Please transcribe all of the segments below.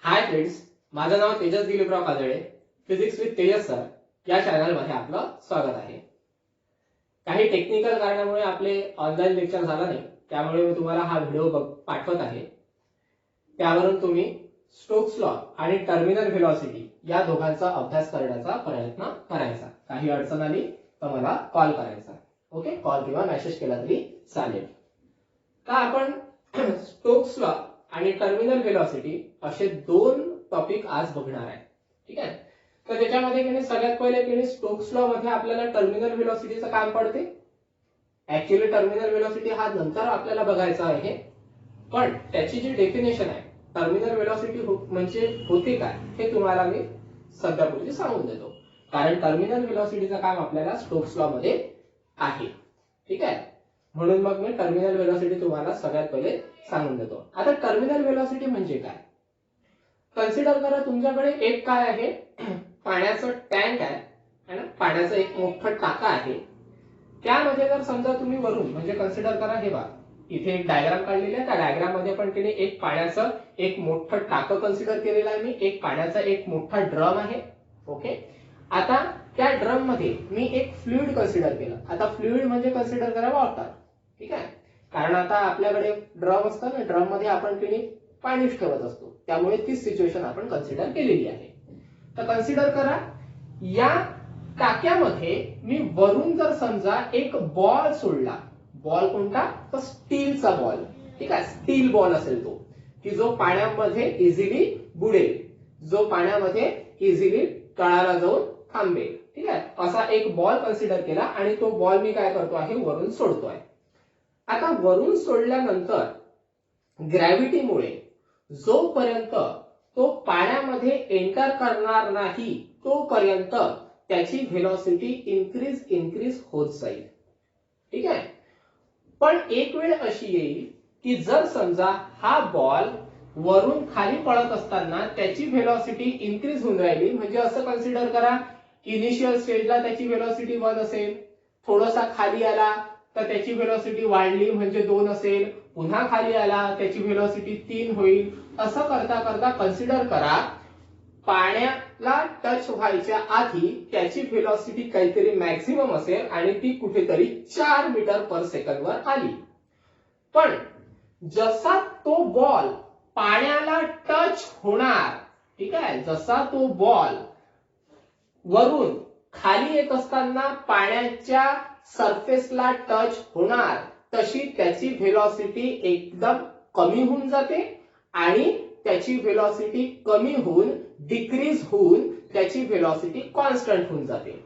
हाय friends, माझं नाव Tejas Dilipraw Kajale. Physics with Tejas sir या चॅनलमध्ये आपलं स्वागत आहे. काही टेक्निकल कारणामुळे आपले ऑनलाईन लेक्चर झाला नाही, त्यामुळे मी तुम्हाला हा व्हिडिओ पाठवत आहे. त्यावरून तुम्ही स्टोक्स लॉ आणि टर्मिनल व्हेलॉसिटी या दोघांचा अभ्यास करण्याचा प्रयत्न करायचा. काही अडचण आली तर मला कॉल करायचा. ओके, कॉल किंवा मेसेज केला तरी चालेल. का आपण स्टोक्स लॉ आणि टर्मिनल व्हेलॉसिटी असे दोन टॉपिक आज बघणार आहे. ठीक आहे, तर त्याच्यामध्ये सगळ्यात पहिले स्टोक्स लॉ मध्ये आपल्याला टर्मिनल व्हेलॉसिटीचं काम पडते. ऍक्च्युअली टर्मिनल व्हेलॉसिटी हा नंतर आपल्याला बघायचा आहे, पण त्याची जी डेफिनेशन आहे टर्मिनल व्हेलॉसिटी म्हणजे होते काय हे तुम्हाला मी सध्यापुरती सांगून देतो, कारण टर्मिनल व्हेलॉसिटीचं काम आपल्याला स्टोक्स लॉ मध्ये आहे. ठीक आहे, म्हणून मग मी टर्मिनल व्हेलॉसिटी तुम्हाला सगळ्यात पहिले सांगून देतो. आता टर्मिनल व्हेलॉसिटी म्हणजे काय, कन्सिडर करा तुमच्याकडे एक काय आहे, पाण्याचं टँक आहे ना, पाण्याचं एक मोठं टाका आहे. त्यामध्ये जर समजा तुम्ही वरून म्हणजे कन्सिडर करा, हे बघा इथे एक डायग्राम काढलेली आहे. त्या डायग्राम मध्ये पण एक पाण्याचं एक मोठं टाकं कन्सिडर केलेलं आहे मी. एक पाण्याचा एक मोठा ड्रम आहे. ओके, आता त्या ड्रम मध्ये मी एक फ्लुइड कन्सिडर केलं. आता फ्लुइड म्हणजे कन्सिडर करा वॉटर. ठीक आहे, कारण आता आपल्याकडे ड्रम असतं ना, ड्रम मध्ये आपण पाणीच ठेवत असतो, त्यामुळे तीच सिच्युएशन आपण कन्सिडर केलेली आहे. तर कन्सिडर करा, या टाक्यामध्ये मी वरून जर समजा एक बॉल सोडला. बॉल कोणता, तर स्टीलचा बॉल. ठीक आहे, स्टील बॉल असेल तो, की जो पाण्यामध्ये इझिली बुडेल, जो पाण्यामध्ये इझिली तळाला जाऊन थांबेल. ठीक आहे, असा एक बॉल कन्सिडर केला आणि तो बॉल मी काय करतो आहे, वरून सोडतोय. आता वरून सोडल्यानंतर ग्रॅव्हिटीमुळे जोपर्यंत तो पाण्यामध्ये एंटर करणार नाही तोपर्यंत त्याची व्हेलॉसिटी इन्क्रीज होत जाईल. ठीक आहे, पण एक वेळ अशी येईल की जर समजा हा बॉल वरून खाली पळत असताना त्याची व्हेलॉसिटी इन्क्रीज होऊन राहिली, म्हणजे असं कन्सिडर करा, इनिशियल स्टेजला त्याची व्हेलॉसिटी 1 असेल, थोडासा खाली आला तर त्याची व्हेलॉसिटी वाढली म्हणजे 2 असेल, पुन्हा खाली आला त्याची व्हेलॉसिटी 3 होईल. असं करता करता कन्सिडर करा, पाण्याला टच व्हायच्या आधी त्याची व्हेलॉसिटी काहीतरी मॅक्सिमम असेल आणि ती कुठेतरी 4 मीटर पर सेकंद वर आली. पण जसा तो बॉल पाण्याला टच होणार, ठीक आहे, जसा तो बॉल वरून खाली येत असताना पाण्याच्या सरफेसला टच होणार, तशी त्याची व्हेलॉसिटी एकदम कमी होऊन जाते आणि त्याची व्हेलॉसिटी कमी होऊन डिक्रीज होऊन त्याची व्हेलॉसिटी कॉन्स्टंट होऊन जाते.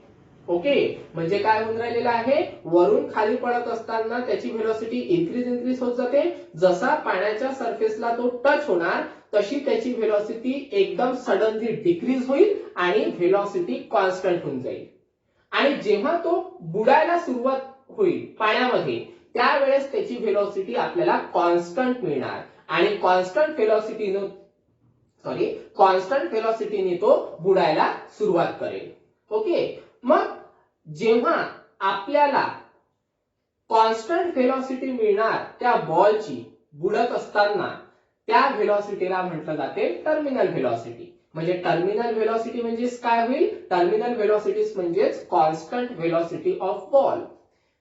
ओके, म्हणजे काय होऊन राहिलेलं आहे, वरून खाली पडत असताना त्याची व्हेलॉसिटी इन्क्रीज होत जाते. जसा पाण्याच्या सरफेसला तो टच होणार तशी त्याची व्हेलॉसिटी एकदम सडनली डिक्रीज होईल आणि व्हेलॉसिटी कॉन्स्टंट होऊन जाईल. आणि जेव्हा तो बुडायला सुरुवात होईल पाण्यामध्ये, त्यावेळेस त्याची व्हेलॉसिटी आपल्याला कॉन्स्टंट मिळणार आणि कॉन्स्टंट व्हेलॉसिटीने तो बुडायला सुरुवात करेल. ओके, मग जेव्हा आपल्याला कॉन्स्टंट व्हेलॉसिटी मिळणार त्या बॉलची बुडत असताना, त्या व्हेलॉसिटीला म्हटलं जाते टर्मिनल व्हेलॉसिटी. म्हणजे टर्मिनल व्हेलॉसिटी म्हणजे काय होईल, टर्मिनल व्हेलॉसिटी म्हणजेच कॉन्स्टंट व्हेलॉसिटी ऑफ बॉल.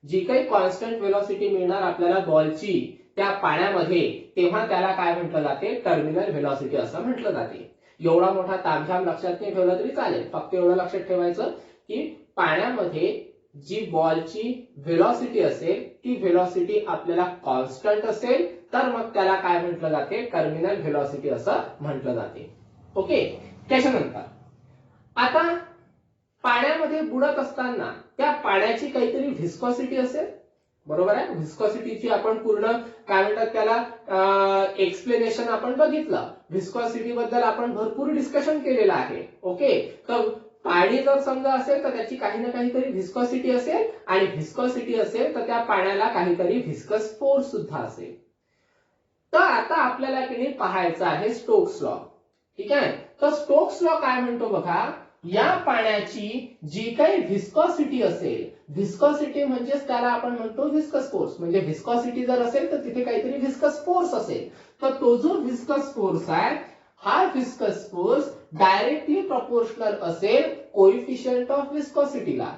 जी काही कॉन्स्टंट व्हेलॉसिटी मिळणार आपल्याला बॉलची त्या पाण्यामध्ये, तेव्हा त्याला काय म्हटलं जाते, टर्मिनल व्हेलॉसिटी असं म्हटलं जाते. एवढा मोठा तामझाम लक्षात नाही ठेवला तरी चालेल, फक्त एवढं लक्षात ठेवायचं की पाण्यामध्ये जी बॉलची व्हेलॉसिटी असेल ती व्हेलॉसिटी आपल्याला कॉन्स्टंट असेल तर मग त्याला काय म्हटलं जाते, टर्मिनल व्हेलॉसिटी असं म्हटलं जाते. ओके, त्याच्यानंतर आता पाण्यामध्ये बुडत असताना त्या पाण्याची काहीतरी व्हिस्कोसिटी असेल, बरोबर आहे. व्हिस्कोसिटीची आपण पूर्ण काय म्हणतात त्याला एक्सप्लेनेशन आपण बघितलं. व्हिस्कोसिटी बद्दल आपण भरपूर डिस्कशन केलेलं आहे. ओके, तर पाणी जर समजा असेल तर त्याची काही ना काहीतरी व्हिस्कोसिटी असेल आणि व्हिस्कोसिटी असेल तर त्या पाण्याला काहीतरी व्हिस्कस फोर्स सुद्धा असेल. तर आता आपल्याला पाहायचं आहे स्टोक्स लॉ. ठीक आहे, तर स्टोक्स लॉ काय म्हणतो बघा, या पाण्याची जी काही व्हिस्कोसिटी असेल, व्हिस्कोसिटी म्हणजेच त्याला आपण म्हणतो व्हिस्कस फोर्स. म्हणजे व्हिस्कोसिटी जर असेल तर तिथे काहीतरी व्हिस्कस फोर्स असेल, तर तो जो व्हिस्कस फोर्स आहे हा विस्कस फोर्स डायरेक्टली प्रपोर्शनल असेल कोएफिशियंट ऑफ विस्कोसिटीला.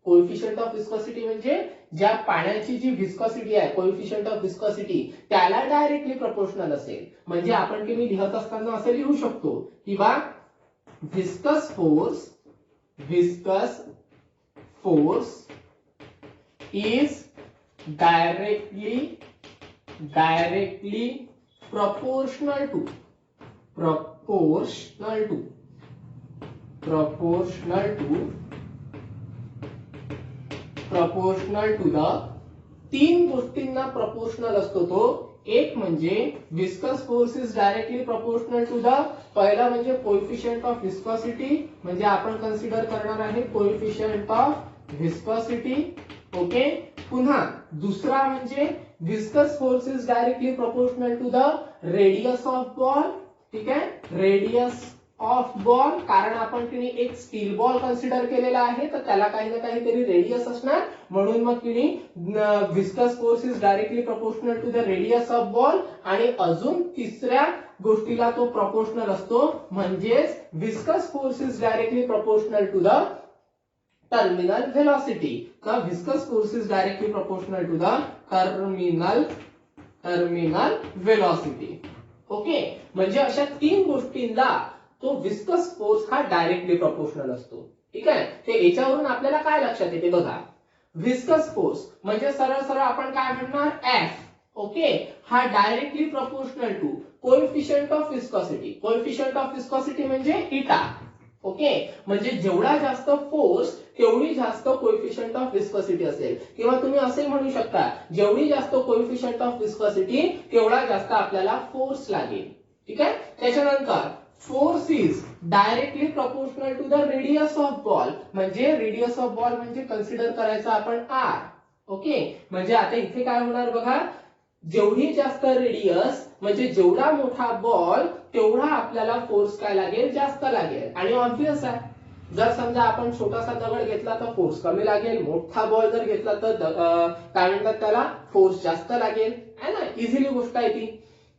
कोएफिशियंट ऑफ विस्कोसिटी म्हणजे ज्या पाण्याची जी विस्कोसिटी आहे, कोएफिशियंट ऑफ विस्कोसिटी, त्याला डायरेक्टली प्रपोर्शनल असेल. म्हणजे आपण की मी लिहत असताना असे लिहू शकतो की बा viscous force is directly proportional to the तीन गोष्टींना प्रपोर्शनल असतो तो. एक म्हणजे viscous force is directly proportional to the, पहिला म्हणजे कोएफिशियंट ऑफ विस्कोसिटी, म्हणजे आपण कन्सिडर करणार आहे कोएफिशियंट ऑफ विस्कोसिटी. ओके. पुन्हा दुसरा म्हणजे viscous force is directly proportional to the radius of ball. ठीक आहे, रेडियस ऑफ बॉल, कारण आपण तिने एक स्टील बॉल कन्सिडर केलेला आहे तर त्याला काही ना काहीतरी रेडियस असणार, म्हणून मग तिने viscous force is directly proportional to the radius of ball. आणि अजून तिसऱ्या गोष्टीला तो प्रोपोर्शनल असतो, म्हणजेच viscous force is directly proportional to the terminal velocity. The viscous force is directly proportional to the terminal velocity. Okay. म्हणजे अशा तीन गोष्टींना तो विस्कस फोर्स हा डायरेक्टली प्रोपोर्शनल असतो. ठीक आहे. ते याच्यावरून आपल्याला काय लक्षात येते बघा, विस्कस फोर्स म्हणजे सरळ सरळ आपण काय म्हणणार F. ओके. हा directly proportional to coefficient of viscosity. Coefficient of viscosity म्हणजे इटा. ओके. म्हणजे जेवढा जास्त फोर्स तेवढी जास्त कोएफिशियंट ऑफ विस्कोसिटी असेल, किंवा तुम्ही असे म्हणू शकता जेवढी जास्त कोएफिशियंट ऑफ विस्कोसिटी तेवढा जास्त आपल्याला फोर्स लागेल. ठीक आहे. त्याच्यानंतर force is directly proportional to the radius of ball, म्हणजे रेडियस ऑफ बॉल म्हणजे कन्सिडर करायचं आपण R. ओके. म्हणजे आता इथे काय होणार बघा, जेवढी जास्त रेडियस म्हणजे जेवढा मोठा बॉल तेवढा आपल्याला फोर्स काय लागेल, जास्त लागेल. आणि ऑब्वियस आहे, जर समजा आपण छोटासा दगड घेतला तर फोर्स कमी लागेल, मोठा बॉल जर घेतला तर काय म्हणतात त्याला फोर्स जास्त लागेल, है ना. इझिली गोष्ट आहे ती.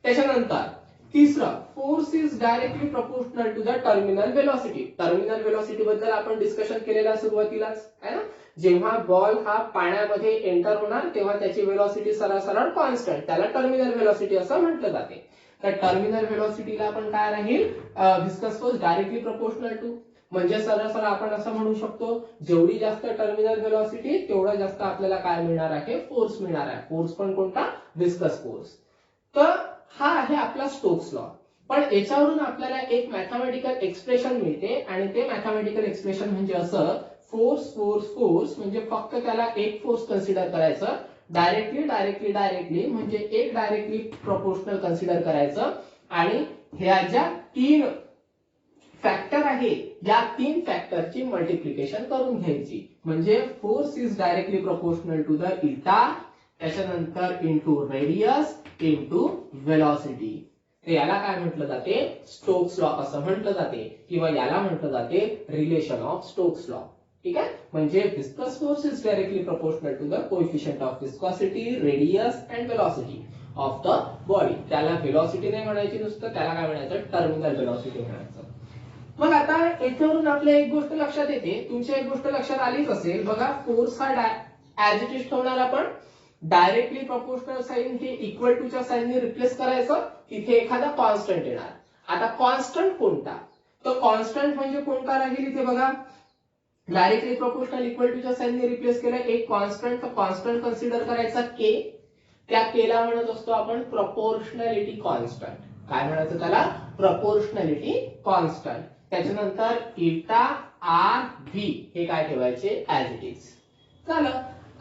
त्याच्यानंतर तिसरं, force is directly proportional to the terminal velocity. Terminal velocity बद्दल आपण डिस्कशन केलेलं सुरुवातीलाच, है ना. जेव्हा बॉल हा पाण्यामध्ये एंटर होणार तेव्हा त्याची वेलोसिटी सरळ सरळ कॉन्स्टंट, त्याला टर्मिनल वेलोसिटी असं म्हटलं जाते. तर टर्मिनल वेलोसिटीला आपण काय राहील, viscous force directly proportional to, म्हणजे सरळ सरळ आपण असं म्हणू शकतो जेवढी जास्त टर्मिनल वेलोसिटी तेवढा जास्त आपल्याला काय मिळणार आहे, फोर्स मिळणार आहे. फोर्स पण कोणता, विस्कस फोर्स. तर हा आहे आपला स्टोक्स लॉ. पण याच्यावरून आपल्याला एक मॅथमॅटिकल एक्सप्रेशन मिळते, आणि ते मॅथमॅटिकल एक्सप्रेशन म्हणजे असं, फोर्स फोर्स फोर्स म्हणजे फक्त त्याला एक फोर्स कन्सिडर करायचं, डायरेक्टली म्हणजे एक डायरेक्टली प्रोपोर्शनल कन्सिडर करायचं, आणि ह्या ज्या तीन फॅक्टर आहे या तीन फॅक्टरची मल्टिप्लिकेशन करून घ्यायची. म्हणजे force is directly proportional to the eta, त्याच्यानंतर इंटू रेडियस इंटू वेलोसिटी. याला काय म्हटलं जाते, स्टोक्स लॉ असं म्हटलं जाते, किंवा याला म्हटलं जाते रिलेशन ऑफ स्टोक्स लॉ. ठीक आहे. म्हणजे viscous force is directly proportional to the coefficient of viscosity, radius and velocity of the body. त्याला वेलोसिटी नाही म्हणायची नुसतं, त्याला काय म्हणायचं, टर्मिनल वेलोसिटी म्हणायचं. मग आता याच्यावरून आपल्या एक गोष्ट लक्षात येते, तुमच्या एक गोष्ट लक्षात आलीच असेल बघा, फोर्स हा ऍज इट इज ठेवणार आपण, डायरेक्टली प्रोपोर्शनल साइन हे इक्वल टू च्या साइनने रिप्लेस करायचं, तिथे एखादा कॉन्स्टंट येणार. आता कॉन्स्टंट कोणता, तर कॉन्स्टंट म्हणजे कोणता राहील इथे बघा, डायरेक्टली प्रोपोर्शनल इक्वल टू च्या साइनने रिप्लेस केलं एक कॉन्स्टंट, तर कॉन्स्टंट कन्सिडर करायचा के. त्या केला म्हणत असतो आपण प्रोपोर्शनॅलिटी कॉन्स्टंट. काय म्हणायचं त्याला, प्रोपोर्शनॅलिटी कॉन्स्टंट. त्याच्यानंतर इटा आर व्ही हे काय ठेवायचे, ऍज इट इज. झालं.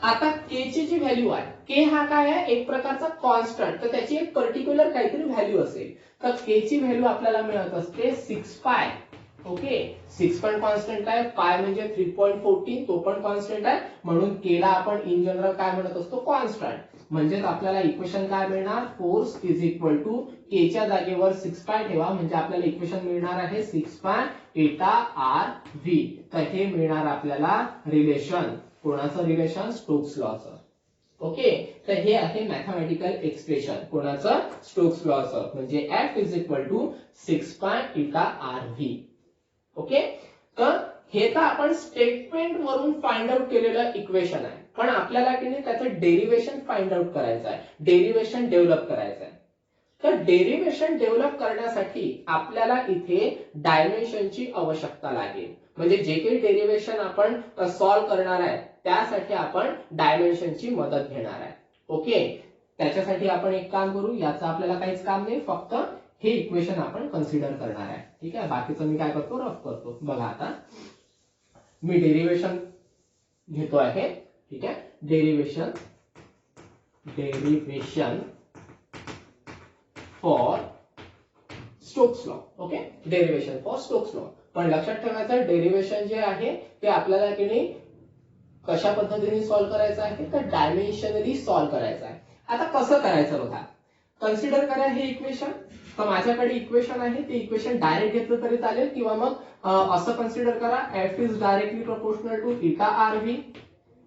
आता के ची जी व्हॅल्यू आहे, के हा काय आहे, एक प्रकारचा कॉन्स्टंट, तर त्याची एक पर्टिक्युलर काहीतरी व्हॅल्यू असेल. तर के ची व्हॅल्यू आपल्याला मिळत असते 6 पाय. ओके. 6 पण कॉन्स्टंट आहे, पाय म्हणजे 3.14 तो पण कॉन्स्टंट आहे, म्हणून केला आपण इन जनरल काय म्हणत असतो, कॉन्स्टंट. म्हणजेच आपल्याला इक्वेशन काय मिळणार, फोर्स इज इक्वल टू के च्या जागेवर 6 पाय ठेवा, म्हणजे आपल्याला इक्वेशन मिळणार आहे 6 पाय इटा आर व्ही. तर हे मिळणार आपल्याला रिलेशन, कोणाचं रिलेशन, स्टोक्स लॉचं. ओके, तर हे आहे मॅथमॅटिकल एक्सप्रेशन कोणाचं, स्टोक्स लॉचं, म्हणजे F is equal to 6 pi इटा RV. ओके, तर हे तर आपण स्टेटमेंट वरून फाइंड आउट केलेलं इक्वेशन आहे, पण आपल्याला की नाही त्याचं डेरिव्हेशन फाइंड आउट करायचं आहे, डेरिव्हेशन डेव्हलप करायचं आहे. तर डेरिव्हेशन डेव्हलप करण्यासाठी आपल्याला इथे डायमेन्शनची आवश्यकता लागेल, म्हणजे जे काही डेरिव्हेशन आपण सॉल्व्ह करणार आहे त्यासाठी आपण डायमेन्शनची मदत घेणार आहे. ओके, त्याच्यासाठी आपण एक काम करू, याचं आपल्याला काहीच काम नाही, फक्त हे इक्वेशन आपण कन्सिडर करणार आहे. ठीक आहे, बाकीचं मी काय करतो, रफ करतो. बघा आता मी डेरिव्हेशन घेतो आहे. ठीक आहे, derivation for Stokes law. Okay, derivation for Stokes law. पण लक्षात ठेवायचं डेरिव्हेशन जे आहे ते आपल्याला की नाही कशा पद्धतीने सॉल्व्ह करायचं आहे, तर डायमेन्शनली सॉल्व्ह करायचं आहे. आता कसं करायचं बघा, कन्सिडर करा हे इक्वेशन. तर माझ्याकडे इक्वेशन आहे, ते इक्वेशन डायरेक्ट घेतलं तरी चालेल, किंवा मग असं कन्सिडर करा, F is directly proportional to eta RV.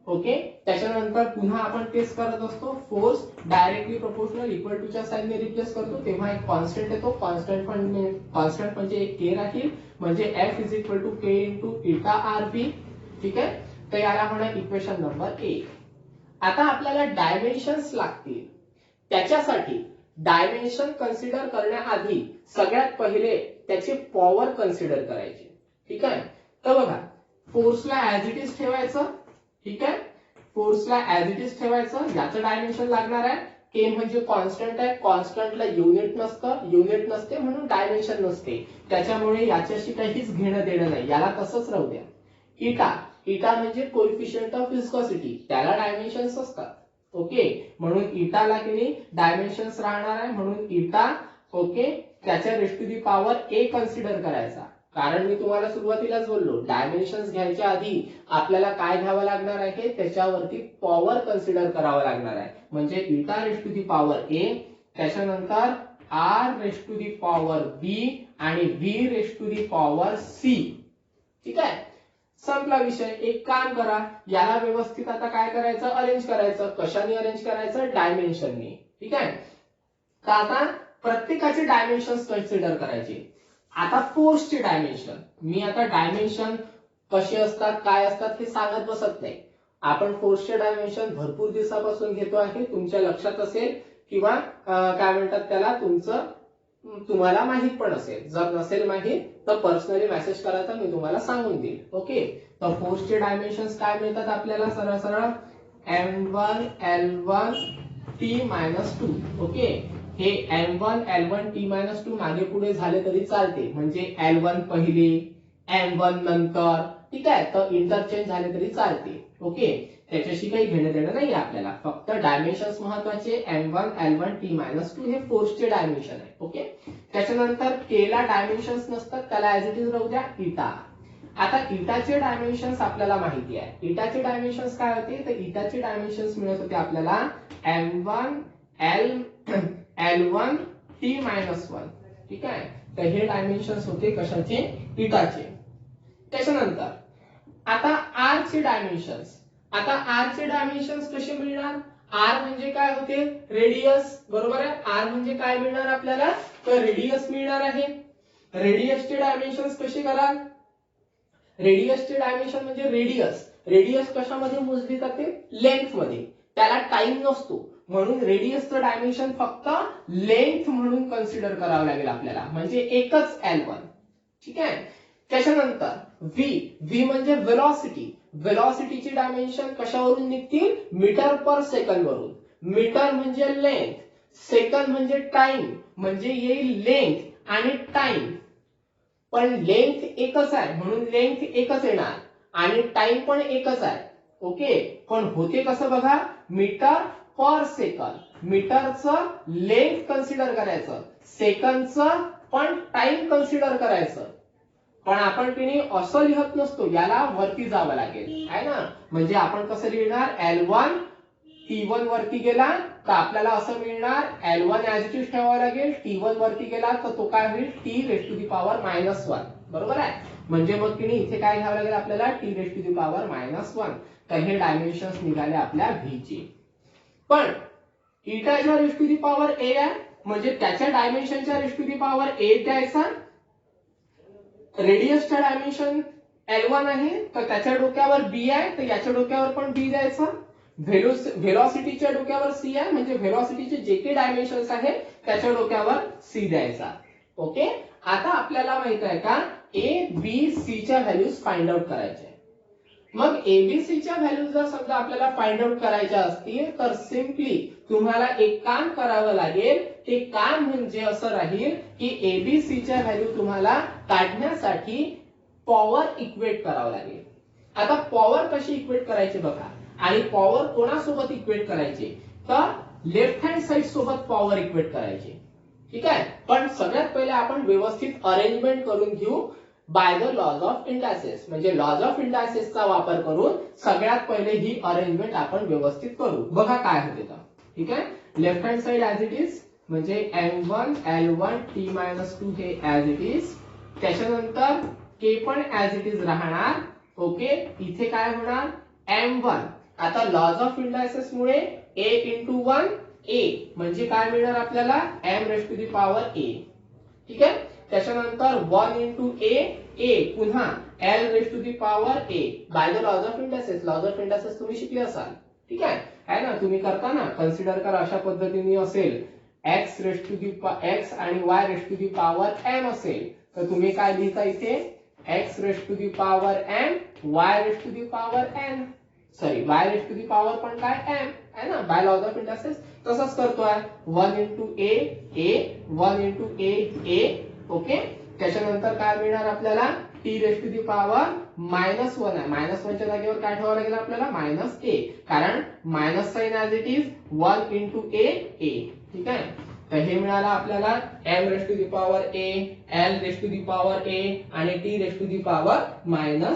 Okay, त्याच्यानंतर पुन्हा आपण तेच करत असतो, force directly proportional equal to च्या साइनने रिप्लेस करतो, तेव्हा एक कॉन्स्टंट येतो, कॉन्स्टंट म्हणजे एक के राहील, म्हणजे F is equal to K into eta RV. ठीक आहे, तर याला म्हणा इक्वेशन नंबर 1. आता आपल्याला डायमेन्शन्स लागतील, त्याच्यासाठी डायमेन्शन कन्सिडर करण्याआधी सगळ्यात पहिले त्याची पॉवर कन्सिडर करायची. ठीक आहे, तर बघा फोर्सला ऍज इट इज ठेवायचं. ठीक आहे, फोर्सला ऍज इट इज ठेवायचं, याचं डायमेन्शन लागणार आहे. के म्हणजे कॉन्स्टंट आहे, कॉन्स्टंटला युनिट नसते म्हणून डायमेन्शन नसते, त्याच्यामुळे याच्याशी काहीच घेणं देणं नाही, याला तसंच राहू द्या. इटा म्हणजे कोएफिशियंट ऑफ विस्कोसिटी, त्याला डायमेन्शन्स असतात. ओके, म्हणून इटाला किती डायमेन्शन्स राहणार आहे, म्हणून इटा. ओके, त्याच्या raise to the power A consider करायचा, कारण मी तुम्हाला सुरुवातीलाच बोललो डायमेन्शन्स घ्यायच्या आधी आपल्याला काय घ्यावं लागणार आहे, त्याच्यावरती पॉवर कन्सिडर करावं लागणार आहे, म्हणजे eta raise to the power A, त्याच्यानंतर R raise to the power B आणि V raise to the power C. ठीक आहे, संपला विषय. एक काम करा, याला व्यवस्थित आता काय करायचं, अरेंज करायचं. कशाने अरेंज करायचं, डायमेन्शननी. ठीक आहे, तर आता प्रत्येकाचे डायमेन्शन्स कन्सिडर करायचे. आता फोर्सचे डायमेन्शन, मी आता डायमेन्शन कसे असतात काय असतात हे सांगत बसत नाही, आपण फोर्सचे डायमेन्शन भरपूर दिवसापासून घेतो आहे, तुमच्या लक्षात असेल, किंवा काय म्हणतात त्याला, तुम्हाला माहित पण असेल. जर नसेल माहित तर पर्सनली मेसेज करायचा, मी तुम्हाला सांगून देईल. ओके, तर फोर्सचे डायमेन्शन्स काय मिळतात आपल्याला, सरळ सरळ M1 L1 T-2. ओके, हे M1 L1 T-2 मागे पुढे झाले तरी चालते, म्हणजे L1 पहिले M1 नंतर. ठीक आहे, तर इंटरचेंज झाले तरी चालते. ओके, त्याच्याशी काही घेणं देणं नाही आपल्याला, फक्त डायमेन्शन्स महत्वाचे. M1 L1 T-2 हे फोर्सचे डायमेन्शन आहे. ओके, त्याच्यानंतर केला डायमेन्शन्स नसतात, त्याला ऍज इट इज राहू द्या इटा. आता इटाचे डायमेन्शन्स आपल्याला माहिती आहे, इटाचे डायमेन्शन्स काय होते, तर इटाचे डायमेन्शन्स मिळत होते आपल्याला M1 L1 T-1. ठीक आहे, तर हे डायमेन्शन्स होते कशाचे, इटाचे. त्याच्यानंतर आता R चे डायमेन्शन्स, आता R चे डायमेन्शन्स कसे मिळणार, R म्हणजे काय होते, रेडियस. बरोबर आहे, R म्हणजे काय मिळणार आपल्याला, तर रेडियस मिळणार आहे. रेडियसचे डायमेन्शन्स कसे कराल, रेडियसचे डायमेन्शन म्हणजे रेडियस कशामध्ये मोजली जाते, लेंथ मध्ये, त्याला टाइम नसतो, म्हणून रेडियसचं डायमेन्शन फक्त लेंथ म्हणून कन्सिडर करावं लागेल आपल्याला, म्हणजे एकच L1. ठीक आहे, त्याच्यानंतर V म्हणजे व्हेलॉसिटीची डायमेन्शन कशावरून निघतील, मीटर पर सेकंड वरून. मीटर म्हणजे लेंथ, सेकंड म्हणजे टाइम, म्हणजे येईल लेंथ आणि टाइम, पण लेंथ एकच आहे म्हणून लेंथ एकच येणार आणि टाइम पण एकच आहे. ओके, पण होते कसं बघा, मीटर पर सेकंड, मीटरचं लेंथ कन्सिडर करायचं, सेकंडचं पण टाइम कन्सिडर करायचं, पण आपण की नाही असं लिहत नसतो, याला वरती जावं लागेल आहे ना, म्हणजे आपण कसं लिहिणार, L1 T1 वरती गेला तर आपल्याला असं मिळणार, L1 ऍज इट इज ठेवावं लागेल, T1 वरती गेला तर तो काय होईल, T raised to the power -1. बरोबर आहे, म्हणजे मग की नाही इथे काय घ्यावं लागेल आपल्याला, T raised to the power -1. तर हे डायमेन्शन्स निघाले आपल्या V चे. पण इटाच्या रेश टू दी पॉवर ए आहे म्हणजे त्याच्या डायमेन्शनच्या रेश टू दी पॉवर ए द्यायचा. रेडियसच्या डायमेन्शन L1 आहे तर त्याच्या डोक्यावर बी आहे तर याच्या डोक्यावर पण बी द्यायचा. व्हेलॉसिटीच्या डोक्यावर सी आहे म्हणजे व्हेलॉसिटीचे जे काही डायमेन्शन्स आहेत त्याच्या डोक्यावर सी द्यायचा. ओके, आता आपल्याला माहित आहे का ए बी सी च्या व्हॅल्यूज फाइंड आउट करायच्या. मग एबीसीच्या व्हॅल्यूज जर समजा आपल्याला फाइंड आउट करायच्या असतील तर सिम्पली तुम्हाला एक काम करावं लागेल. ते काम म्हणजे असं राहील की एबीसीच्या व्हॅल्यू तुम्हाला काढण्यासाठी पॉवर इक्वेट करावं लागेल. आता पॉवर कशी इक्वेट करायची बघा, आणि पॉवर कोणासोबत इक्वेट करायची तर लेफ्ट हँड साइड सोबत पॉवर इक्वेट करायची. ठीक आहे, पण सगळ्यात पहिले आपण व्यवस्थित अरेंजमेंट करून घेऊ by the laws of indices. म्हणजे लॉज ऑफ इंडायसेसचा वापर करून सगळ्यात पहिले ही अरेंजमेंट आपण व्यवस्थित करू. बघा काय होते तर. ठीक आहे, left hand side as it is म्हणजे M1 L1 T-2 हे ऍज इट इज. त्याच्यानंतर K पण ऍज इट इज राहणार. ओके, इथे काय होणार M1. आता लॉज ऑफ इंडायसेस मुळे A into 1 A म्हणजे काय मिळणार आपल्याला M raised to the power A. ठीक आहे, त्याच्यानंतर 1 into A पुन्हा L raised to the power A by the laws of indices. Laws of indices तुम्ही शिकले असाल. ठीक आहे ना, तुम्ही करता ना, कन्सिडर करा अशा पद्धतीने असेल x raised to the x आणि y raised to the power m असेल तर तुम्ही काय लिहिता इथे x raised to the power m y raised to the power n. Sorry y raised to the power पण काय m आहे ना बाय लॉज ऑफ इंडायसेस. तसंच करतोय 1 into A 1 into A. Okay, त्याच्यानंतर काय मिळणार आपल्याला t raised to the power -1 आहे. -1 च्या जागेवर काय ठेवावं लागेल आपल्याला -a, कारण minus sign as it is 1 into A. ठीक आहे, तर हे मिळालं आपल्याला m raised to the power a, l raised to the power a आणि t raised to the power -a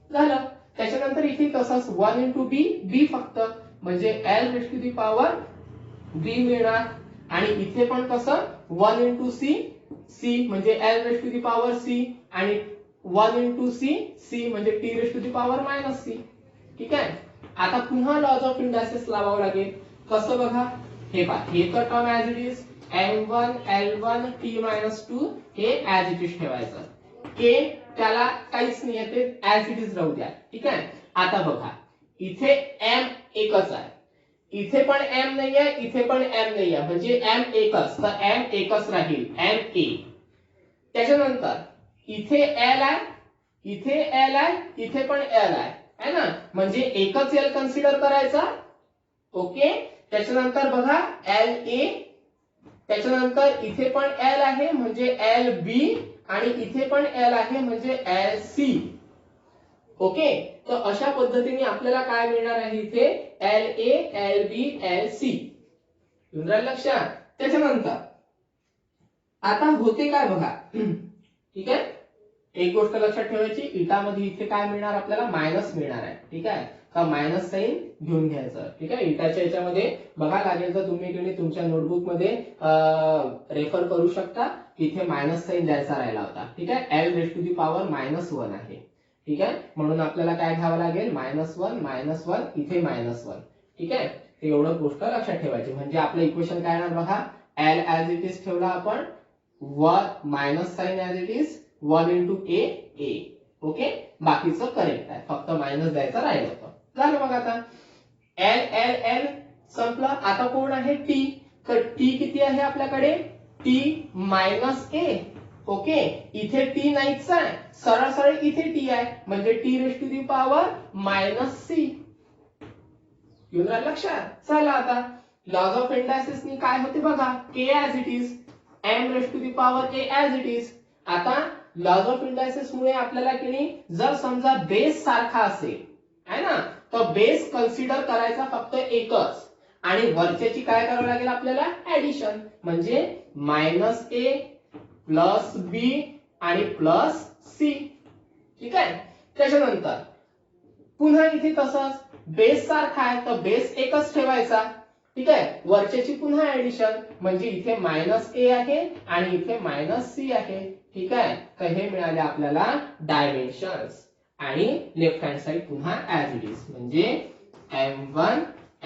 झालं. त्याच्यानंतर इथे तसंच 1 into b फक्त म्हणजे l raised to the power b मिळणार. आणि इथे पण कसं 1 into c म्हणजे l raised to the power c आणि 1 into c म्हणजे t raised to the power -c. ठीक आहे, आता पुन्हा लॉज ऑफ इंडायसेस लावावं लागेल. कसं बघा, हे पहा, हे तर term as it is M1 L1 T-2 हे ऍज इट इज ठेवायचं. K त्याला काहीच नाही ते ऍज इट इज राहू द्या. ठीक आहे, आता बघा इथे M एकच आहे, इथे पण M नाही आहे, इथे पण M नाही आहे म्हणजे M एकच, तर M एकच राहील MA. त्याच्यानंतर इथे L आहे, इथे L आहे, इथे पण L आहे ना, म्हणजे एकच L कन्सिडर करायचा. ओके, त्याच्यानंतर बघा LA, त्याच्यानंतर इथे पण L आहे म्हणजे LB आणि इथे पण L आहे म्हणजे LC. ओके, तर अशा पद्धतीने आपल्याला काय मिळणार आहे इथे LA LB LC. येऊन राहिलं लक्षात. त्याच्यानंतर आता होते काय बघा. ठीक आहे, एक गोष्ट लक्षात ठेवायची, इटामध्ये इथे काय मिळणार आपल्याला मायनस मिळणार आहे. ठीक आहे, का मायनस साइन घेऊन घ्यायचं. ठीक आहे, इटाच्या याच्यामध्ये बघा लागेल तर तुम्ही तुमच्या नोटबुक मध्ये रेफर करू शकता. इथे मायनस साइन द्यायचा राहिला होता. ठीक आहे, l raised to the power -1 आहे. ठीक आहे, म्हणून आपल्याला काय घ्यावं लागेल -1 इथे -1. ठीक आहे, ते एवढं गोष्ट लक्षात ठेवायची. म्हणजे आपलं इक्वेशन काय येणार बघा, l ऍज इट इज ठेवला आपण, minus sign as it is 1 into A. Okay, बाकीचं करेक्ट आहे, फक्त मायनस द्यायचं राहिलं होतं. झालं मग आता L संपलं. आता कोण आहे T, तर T किती आहे आपल्याकडे T -A. ओके, इथे T नाहीच आहे, सरळ सरळ इथे T आहे म्हणजे T raised to the power -C. येऊन राहिलं लक्षात. चला आता लॉज ऑफ इंडायसेस नी काय होते बघा, K as it is, M raised to the power A as it is. आता लॉज ऑफ इंडायसेस मुळे आपल्याला की नाही, जर समजा बेस सारखा असेल आहे ना, तर बेस कन्सिडर करायचा फक्त एकच आणि वरच्याची काय करावं लागेल आपल्याला ऍडिशन, म्हणजे -A +B आणि +C. ठीक आहे, त्याच्यानंतर पुन्हा इथे तसंच बेस सारखा आहे तर बेस एकच ठेवायचा. ठीक आहे, वरच्याची पुन्हा ऍडिशन म्हणजे इथे -A आहे आणि इथे -C आहे. ठीक आहे, तर हे मिळाले आपल्याला डायमेन्शन्स. आणि लेफ्ट हँड साइड पुन्हा ऍज इट इज म्हणजे M1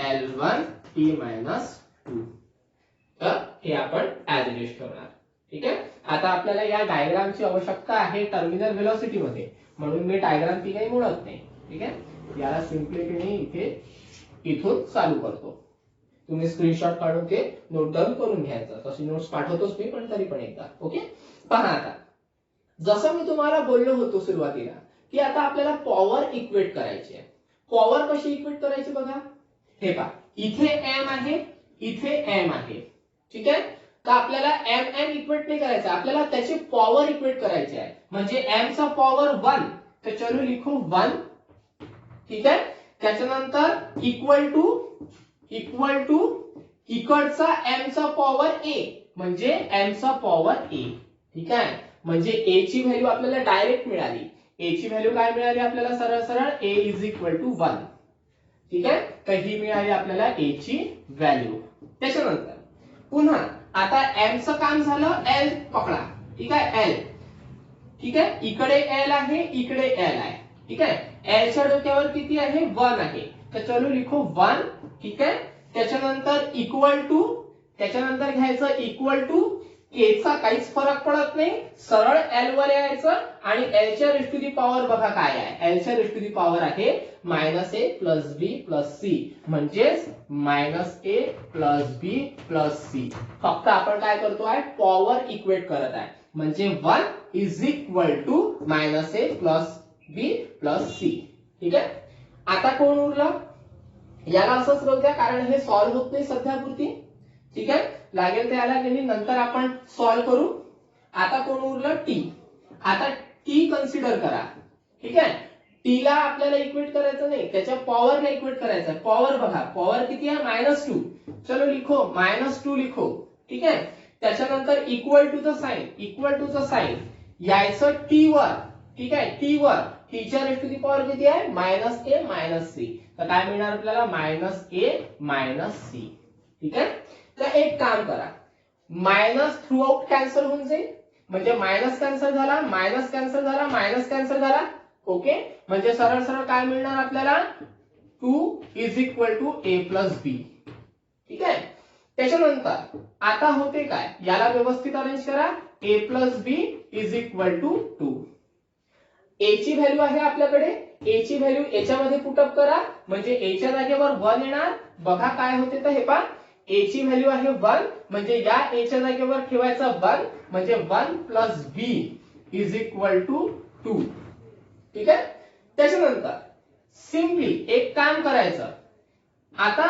L1 टी मायनस 2. तर हे आपण ऍज इट इज ठेवणार. ठीक आहे. आता आपल्याला या डायग्रामची आवश्यकता आहे टर्मिनल व्हेलॉसिटी मध्ये, म्हणून मी डायग्राम ती काही मोडत नाही. ठीक आहे. याला सिम्पलिटीने इथे इथून चालू करतो. तुम्ही स्क्रीनशॉट काढून ते नोट डाऊन करून घ्यायचं. तशी नोट्स पाठवतोच मी, पण तरी पण एकदा. ओके. पहा आता जसं मी तुम्हाला बोललो होतो सुरुवातीला की आता आपल्याला पॉवर इक्वेट करायची आहे. पॉवर कशी इक्वेट करायची बघा. हे पहा, इथे एम आहे, इथे एम आहे. ठीक आहे. तर आपल्याला एम एम इक्वेट नाही करायचं, आपल्याला त्याची पॉवर इक्वेट करायची आहे. म्हणजे एम चा पॉवर 1, तर चलो लिखो 1. ठीक आहे. त्याच्यानंतर इक्वल टू इकडचा एम चा पॉवर ए, म्हणजे एम चा पॉवर ए. ठीक आहे. म्हणजे ए ची व्हॅल्यू आपल्याला डायरेक्ट मिळाली. ए ची व्हॅल्यू काय मिळाली आपल्याला, सरळ सरळ ए इज इक्वल टू 1. ठीक आहे. तर ही मिळाली आपल्याला ए ची व्हॅल्यू. त्याच्यानंतर पुन्हा आता एम चं काम झालं, एल पकडा. ठीक आहे. एल. ठीक आहे. इकडे एल आहे, इकडे एल आहे. ठीक आहे. एल च्या डोक्यावर किती आहे, 1 आहे. तर चलो लिखो 1. ठीक आहे. त्याच्यानंतर इक्वल टू, त्याच्यानंतर घ्यायचं इक्वल टू के चा काहीच फरक पडत नाही, सरळ एल वर यायचं आणि एल च्या रेज टू दी पॉवर बघा काय आहे. एल च्या रेज टू दी पॉवर आहे -a plus B plus C, म्हणजेच -a plus B plus C. फक्त आपण काय करतोय, पॉवर इक्वेट करत आहे. म्हणजे 1 is equal to -a plus B plus C. ठीक आहे. आता कोण उरलं, याला असंच राहू द्या कारण हे सॉल्व्ह होत नाही सध्यापुरती. ठीक आहे. लागेल त्याला गेली नंतर आपण सॉल्व्ह करू. आता कोण उरलं, टी. आता टी कन्सिडर करा. ठीक आहे. टी ला आपल्याला इक्वेट करायचं नाही, त्याच्या पॉवरला इक्वेट करायचं. पॉवर बघा, पॉवर किती आहे, -2. चलो लिखो -2 लिखो. ठीक आहे. त्याच्यानंतर इक्वल टू च साइन, इक्वल टू च साइन यायचं टी वर. ठीक आहे. टी वर टी च्या रेज टू दी पॉवर किती आहे, -a मायनस सी. तर काय मिळणार आपल्याला, -a मायनस सी. ठीक आहे. तर एक काम करा, मायनस थ्रू आउट कॅन्सल होऊन जाईल. म्हणजे मायनस कॅन्सल झाला, मायनस कॅन्सल झाला, मायनस कॅन्सल झाला. ओके. म्हणजे सरळ सरळ काय मिळणार आपल्याला, 2 is equal to a plus b. ठीक आहे. त्याच्यानंतर आता होते काय, याला व्यवस्थित अरेंज करा. a plus B is equal to 2. a ची व्हॅल्यू आहे आपल्याकडे, a ची व्हॅल्यू याच्यामध्ये पुटअप करा, म्हणजे a च्या जागेवर 1 येणार. बघा काय होते, तर हे पहा, a ची व्हॅल्यू आहे 1, म्हणजे या a च्या जागेवर ठेवायचा 1, म्हणजे 1 plus b is equal to 2. ठीक आहे. त्याच्यानंतर सिम्पली एक काम करायचं, आता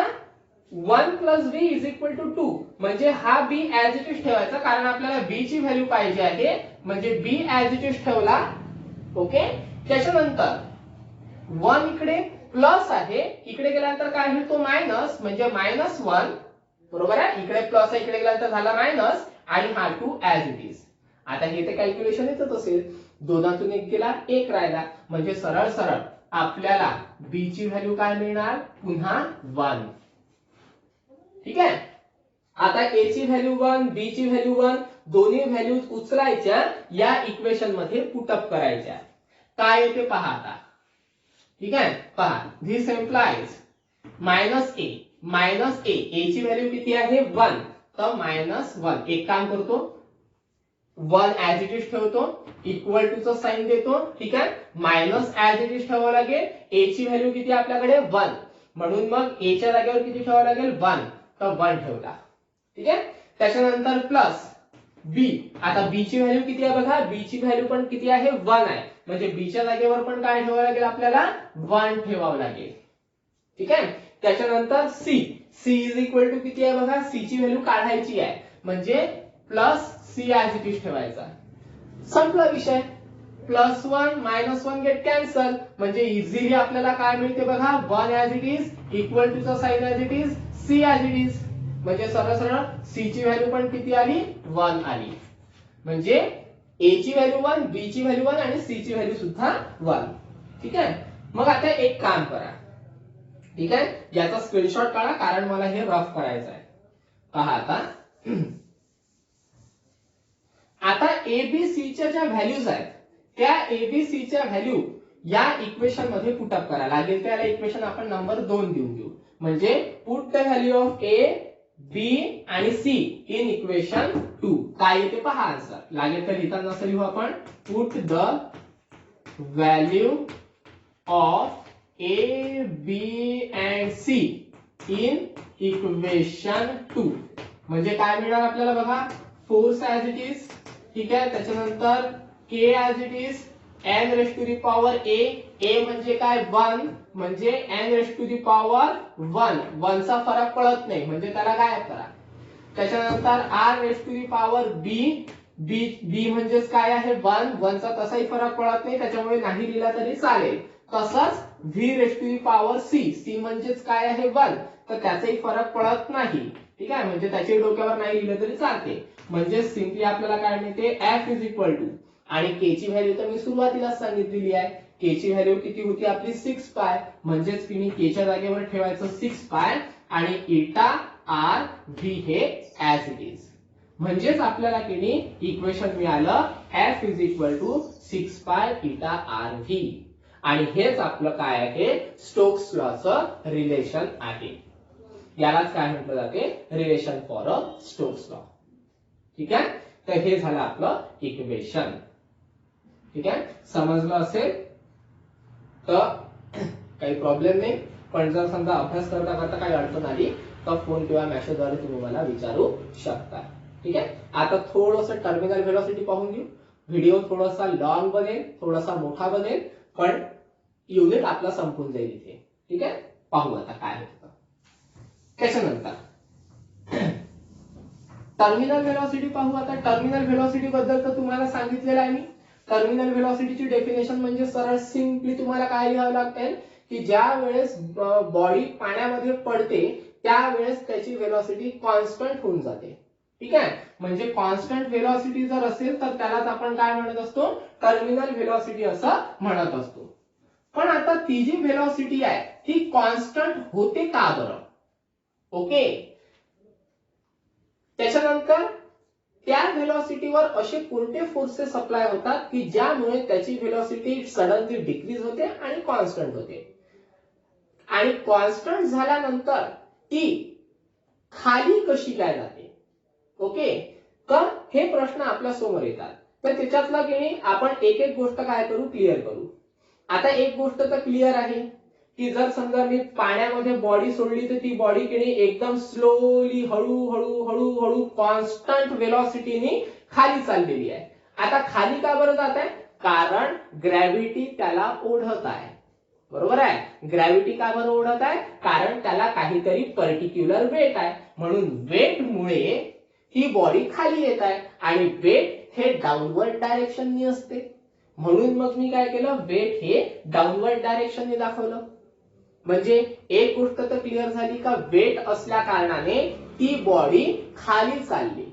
1 plus B is equal to 2, म्हणजे हा b ऍज इट इज ठेवायचा कारण आपल्याला b ची व्हॅल्यू पाहिजे आहे. म्हणजे b ऍज इट इज ठेवला. ओके. त्याच्यानंतर 1 इकडे प्लस आहे, इकडे गेल्यानंतर काय होईल, तो मायनस, म्हणजे -1. बरोबर आहे. इकडे प्लस आहे, इकडे गेल्यानंतर झाला मायनस, आणि हा 2 ऍज इट इज. आता हे ते कॅल्क्युलेशन येतच असेल, दोनातून एक गेला, एक राहिला, म्हणजे सरळ सरळ आपल्याला बी ची व्हॅल्यू काय मिळणार, पुन्हा 1. ठीक आहे. आता a ची व्हॅल्यू 1, b ची व्हॅल्यू 1, दोन्ही व्हॅल्यूज उचलायच्या, या इक्वेशन मध्ये पुटअप करायच्या. काय येते पहा आता. ठीक आहे. पहा, धिस एम्प्लाइज -a ची व्हॅल्यू किती आहे, 1, तर -1. एक काम करतो, 1 ऍज इट इज ठेवतो, इक्वल टू च साइन देतो. ठीक आहे. मायनस ऍज इट इज ठेवावं लागेल. a ची व्हॅल्यू किती आपल्याकडे, 1, म्हणून मग a च्या जागेवर किती ठेवावं लागेल, 1, तर 1 ठेवला. ठीक आहे. त्याच्यानंतर प्लस b. आता b ची व्हॅल्यू किती आहे बघा, b ची व्हॅल्यू पण किती आहे, 1 आहे, म्हणजे b च्या जागेवर पण काय ठेवावं लागेल आपल्याला, 1 ठेवावं लागेल. ठीक आहे. त्याच्यानंतर c इज इक्वल टू किती आहे बघा, c ची व्हॅल्यू काढायची आहे, म्हणजे plus c as it is ठेवायचा. संपला विषय. +1 -1 गेट कॅन्सल, म्हणजे इझिली आपल्याला काय मिळते बघा, 1 as it is equal to चा sine as it is, c as it is. म्हणजे सरळ सरळ c ची व्हॅल्यू पण किती आली, 1 आली. म्हणजे a ची व्हॅल्यू 1, b ची व्हॅल्यू 1 आणि c ची व्हॅल्यू सुद्धा 1. ठीक आहे. मग आता एक काम करा. ठीक आहे. याचा स्क्रीनशॉट काढा कारण मला हे रफ करायचं आहे. पहा आता एबीसी च्या ज्या व्हॅल्यूज आहेत, त्या एबीसी च्या व्हॅल्यू या इक्वेशन मध्ये पुटअप करा. लागेल त्याला इक्वेशन आपण नंबर 2 देऊन देऊ. म्हणजे put the value of A, बी आणि सी इन इक्वेशन 2. काय येते पहा आन्सर. लागेल तर लिहिताना असं लिहू आपण, put the value of A, B and C in equation 2. म्हणजे काय मिळणार आपल्याला बघा, फोर्स ऍज इट इज, ठीक आहे. त्याच्यानंतर k as it is, n raise to the power a, a म्हणजे काय 1, म्हणजे n raise to the power 1, 1 चा फरक पडत नाही म्हणजे त्याला गायब करा. त्याच्यानंतर r raise to the power b, b म्हणजेच काय आहे 1, 1 चा तसाही फरक पडत नाही त्याच्यामुळे नाही लिहिला तरी चालेल. तसंच V raised to the power C, C म्हणजेच काय आहे 1, तर त्याचाही फरक पडत नाही, ठीक आहे. म्हणजे त्याच्या डोक्यावर नाही लिहिलं तरी चालते. म्हणजे सिंपली आपल्याला काय मिळते, एफ इज इक्वल टू, आणि के ची व्हॅल्यू तर मी सुरुवातीलाच सांगितलेली आहे, के ची व्हॅल्यू किती होती आपली 6 पाय, म्हणजेच की के च्या जागेवर ठेवायचं 6 पाय आणि इटा आर व्ही हे ऍज इट इज. म्हणजेच आपल्याला की इक्वेशन मिळालं F is equal to 6 pi eta R V. आणि हेच आपलं काय आहे, स्टोक्स लॉचं रिलेशन आहे. यालाच काय म्हटलं जाते, relation for a Stokes law. ठीक आहे. तर हे झालं आपलं इक्वेशन. ठीक आहे, समजलं असेल तर काही प्रॉब्लेम नाही. पण जर समजा अभ्यास करता करता काही अडचण आली तर फोन किंवा मेसेजद्वारे तुम्ही मला विचारू शकता. ठीक आहे. आता थोडंसं टर्मिनल व्हेलॉसिटी पाहून घेऊ. व्हिडिओ थोडासा लॉंग बनेल, थोडासा मोठा बनेल, पण युनिट आपला संपून जाईल इथे. ठीक आहे. पाहू आता काय होतं. त्याच्यानंतर टर्मिनल व्हेलॉसिटी पाहू. आता टर्मिनल व्हेलॉसिटी बद्दल तर तुम्हाला सांगितलेलं आहे मी. टर्मिनल व्हेलॉसिटीची डेफिनेशन म्हणजे सरळ सिंपली तुम्हाला काय लिहावं लागेल की ज्या वेळेस बॉडी पाण्यामध्ये पडते त्यावेळेस त्याची व्हेलॉसिटी कॉन्स्टंट होऊन जाते. ठीक आहे. म्हणजे कॉन्स्टंट व्हेलॉसिटी जर असेल तर त्यालाच आपण काय म्हणत असतो, टर्मिनल व्हेलॉसिटी असं म्हणत असतो. पण आता ती जी व्हेलॉसिटी आहे ती कॉन्स्टंट होते का बरं? ओके. त्याच्यानंतर त्या व्हेलॉसिटीवर असे कोणते फोर्सेस अप्लाय होतात की ज्यामुळे त्याची व्हेलॉसिटी सडनली डिक्रीज होते आणि कॉन्स्टंट होते. आणि कॉन्स्टंट झाल्यानंतर ती खाली कशी काय जाते? ओके. तर हे प्रश्न आपल्या समोर येतात. तर त्याच्यातला की आपण एक एक गोष्ट काय करू, क्लिअर करू. आता एक गोष्ट तर क्लिअर आहे की जर समजा मी पाण्यामध्ये बॉडी सोडली तर ती बॉडी किणी एकदम स्लोली हळूहळू हळूहळू कॉन्स्टंट व्हेलॉसिटीने खाली चाललेली आहे. आता खाली का बरं जात आहे? कारण ग्रॅव्हिटी त्याला ओढत आहे. बरोबर आहे. ग्रॅव्हिटी का बरं ओढत आहे? कारण त्याला काहीतरी पर्टिक्युलर वेट आहे. म्हणून वेटमुळे ही बॉडी खाली येत आहे आणि वेट हे डाऊनवर्ड डायरेक्शननी असते. म्हणून मग मी काय केलं, वेट हे डाऊनवर्ड डायरेक्शनने दाखवलं. म्हणजे एक गोष्ट तर क्लिअर झाली का वेट असल्या कारणाने ती बॉडी खाली चालली.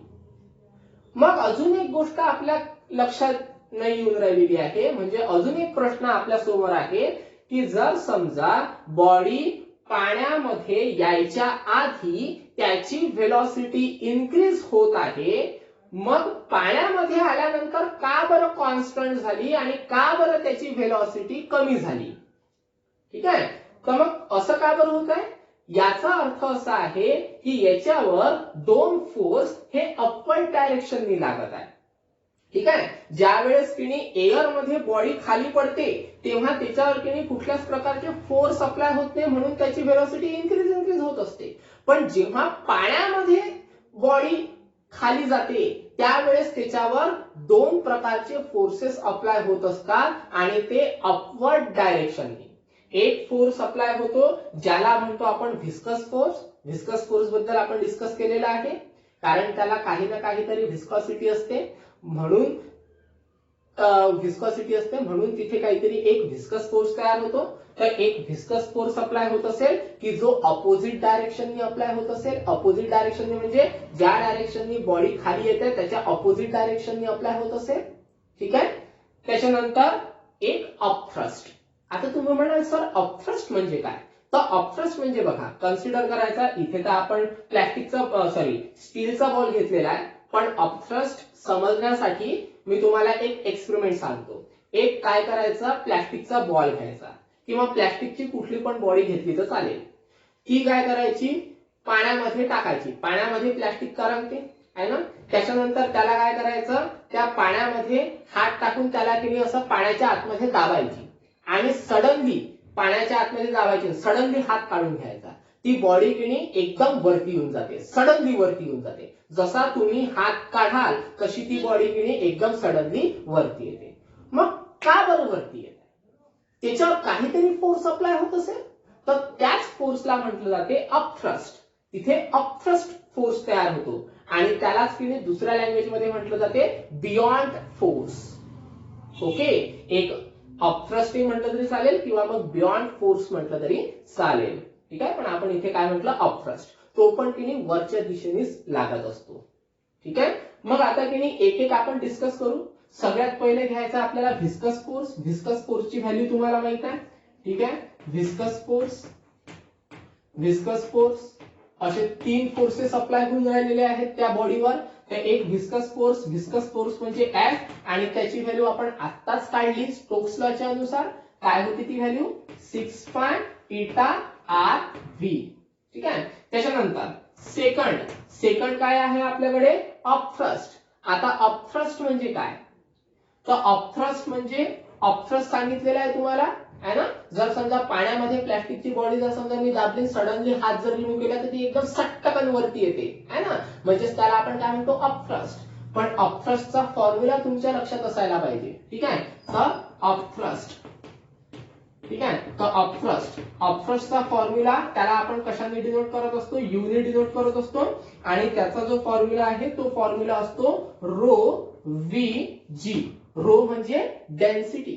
मग अजून एक गोष्ट आपल्या लक्षात नाही येऊन राहिलेली आहे. म्हणजे अजून एक प्रश्न आपल्या समोर आहे की जर समजा बॉडी पाण्यामध्ये यायच्या आधी त्याची व्हेलॉसिटी इन्क्रीज होत आहे, मग पाण्यामध्ये आल्यानंतर का बरं कॉन्स्टंट झाली आणि का बरं त्याची व्हेलॉसिटी कमी झाली? ठीक आहे. तर मग असं का बरं होत आहे? याचा अर्थ असा आहे की याच्यावर दोन फोर्स हे अपवर्ड डायरेक्शननी लागत आहे. ठीक आहे. ज्या वेळेस किणी एअर मध्ये बॉडी खाली पडते तेव्हा त्याच्यावर किणी कुठल्याच प्रकारचे फोर्स अप्लाय होत नाही, म्हणून त्याची व्हेलॉसिटी इन्क्रीज होत असते. पण जेव्हा पाण्यामध्ये बॉडी खाली जाते त्यावेळेस त्याच्यावर दोन प्रकारचे फोर्सेस अप्लाय होत असतात आणि ते अपवर्ड डायरेक्शनने. एक फोर्स अप्लाय होतो ज्याला म्हणतो आपण व्हिस्कस फोर्स. व्हिस्कस फोर्स बद्दल आपण डिस्कस केलेला आहे. कारण त्याला काही ना काहीतरी व्हिस्कॉसिटी असते, म्हणून व्हिस्कॉसिटी असते म्हणून तिथे काहीतरी एक व्हिस्कस फोर्स तयार होतो. तर एक व्हिस्कस फोर्स अप्लाय होत असेल की जो अपोजिट डायरेक्शननी अप्लाय होत असेल. अपोजिट डायरेक्शननी म्हणजे ज्या डायरेक्शननी बॉडी खाली येते त्याच्या अपोजिट डायरेक्शननी अप्लाय होत असेल. ठीक आहे. त्याच्यानंतर एक अपथ्रस्ट. आता तुम्ही म्हणाल सर अपथ्रस्ट म्हणजे काय? तर अपथ्रस्ट म्हणजे बघा, कन्सिडर करायचा इथे तर आपण प्लॅस्टिकचा स्टीलचा बॉल घेतलेला आहे, पण अपथ्रस्ट समजण्यासाठी मी तुम्हाला एक एक्सपेरिमेंट सांगतो. एक काय करायचा, प्लॅस्टिकचा बॉल घ्यायचा किंवा प्लॅस्टिकची कुठली पण बॉडी घेतली तर चालेल. ती काय करायची, पाण्यामध्ये टाकायची. पाण्यामध्ये प्लास्टिक तरंगते आहे ना, त्याच्यानंतर त्याला काय करायचं, त्या पाण्यामध्ये हात टाकून त्याला किती असं पाण्याच्या आतमध्ये दाबायची आणि सडनली पाण्याच्या आतमध्ये दाबायची, सडनली हात काढून घ्यायचा. ती बॉडी किणी एकदम वरती येऊन जाते, सडनली वरती येऊन जाते. जसा तुम्ही हात काढाल तशी ती बॉडी किणी एकदम सडनली वरती येते. मग का बरं वरती येते, त्याच्यावर काहीतरी फोर्स अप्लाय होत असेल तर त्याच फोर्सला म्हटलं जाते अपथ्रस्ट. तिथे अपथ्रस्ट फोर्स तयार होतो आणि त्यालाच तिने दुसऱ्या लँग्वेज मध्ये म्हटलं जाते बियॉन्ड फोर्स. ओके, एक अपथ्रस्ट म्हटलं तरी चालेल किंवा मग बियॉन्ड फोर्स म्हटलं तरी चालेल. ठीक आहे, पण आपण इथे काय म्हटलं, अपथ्रस्ट. तो पण तिने वरच्या दिशेनेच लागत असतो. ठीक आहे, मग आता तिने एक एक आपण डिस्कस करू. सगळ्यात पहिले घ्यायचा आपल्याला व्हिस्कस फोर्स. व्हिस्कस फोर्सची व्हॅल्यू तुम्हाला माहित आहे. ठीक आहे, व्हिस्कस फोर्स असे 3 फोर्सेस अप्लाय होऊन राहिलेले आहेत त्या बॉडीवर. तर एक व्हिस्कस फोर्स म्हणजे F आणि त्याची व्हॅल्यू आपण आत्ताच काढली स्टोक्स लॉच्या अनुसार. काय होती ती व्हॅल्यू, 6 पाय eta RV. ठीक आहे, त्याच्यानंतर सेकंड काय आहे आपल्याकडे, अपथ्रस्ट. आता अपथ्रस्ट म्हणजे काय, तर अपथ्रस्ट सांगितलेलं आहे तुम्हाला आहे ना. जर समजा पाण्यामध्ये प्लॅस्टिकची बॉडी जर समजा मी दाबली, सडनली हात जर रिमूव्ह केला तर ती एकदम सटकन वरती येते आहे ना, म्हणजेच त्याला आपण काय म्हणतो, अपथ्रस्ट. पण अपथ्रस्टचा फॉर्म्युला तुमच्या लक्षात असायला पाहिजे. ठीक आहे, तर अपथ्रस्ट. ठीक आहे, तर अपथ्रस्टचा फॉर्म्युला त्याला आपण कशाने डिनोट करत असतो, यू ने डिनोट करत असतो. आणि त्याचा जो फॉर्म्युला आहे तो फॉर्म्युला असतो रो व्ही जी. रो म्हणजे डेन्सिटी.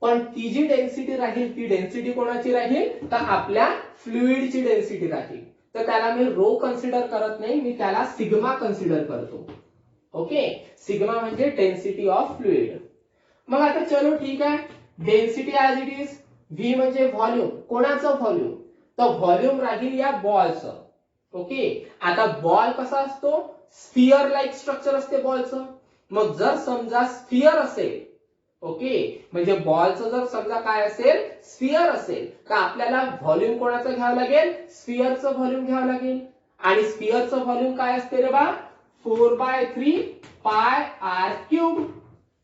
पण ती जी डेन्सिटी राहील ती डेन्सिटी कोणाची राहील, तर आपल्या फ्लुइडची डेन्सिटी राहील. तर त्याला मी रो कन्सिडर करत नाही, मी त्याला सिग्मा कन्सिडर करतो. ओके, सिग्मा म्हणजे डेन्सिटी ऑफ फ्लुइड. मग आता चलो ठीक आहे, density as it is. V म्हणजे व्हॉल्यूम. कोणाचं व्हॉल्यूम, तर व्हॉल्यूम राहील या बॉलचं. ओके, आता बॉल कसा असतो, स्फिअर लाईक स्ट्रक्चर असते बॉलचं. मग जर समजा स्फिअर असेल, ओके, म्हणजे बॉलचं जर समजा काय असेल, स्फिअर असेल, तर आपल्याला व्हॉल्यूम कोणाचं घ्यावं लागेल, स्फिअरचं व्हॉल्यूम घ्यावं लागेल. आणि स्फिअरचं व्हॉल्यूम काय असते रे बा, 4/3 पाय आर क्यूब